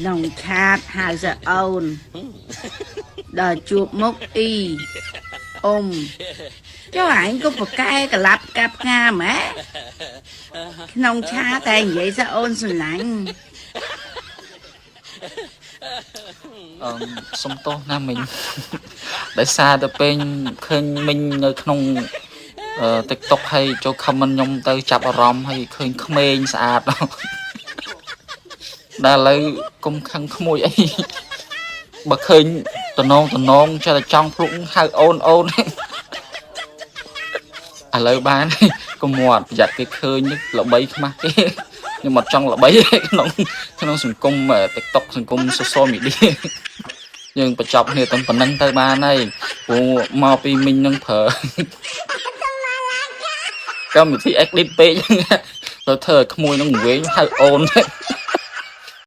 นองชาติหาจะเอาดอจูบมกอีอมเจ้าảnh có một cái lắp cặp nga mẹ nông cha tay vậy sao ôn sùn lạnh សុំទោសណាមិញដោយសារតែពេលឃើញមិញនៅក្នុង TikTok ហើយចូល comment ខ្ញុំទៅចាប់អារម្មណ៍ហើយឃើញក្មេងស្អាតដល់ឥឡូវកុំខឹងក្មួយអីបើឃើញតំណងចេះតែចង់ភ្លុកហៅអូនឥឡូវបានកុំមាត់ប្រយ័ត្នគេឃើញល្បីខ្មាស់គេខ្ញុំអត់ចង់ល្បីក្នុងសង្គម TikTok សង្គម social media យើងបញ្ចប់គ្នាតែប៉ុណ្្នឹងទៅបានហើយព្រោះមកពីមិញនឹងប្រើកម្មវិធី edit ពេកទៅធ្វើឲ្យក្មួយនឹងវិញហៅអូន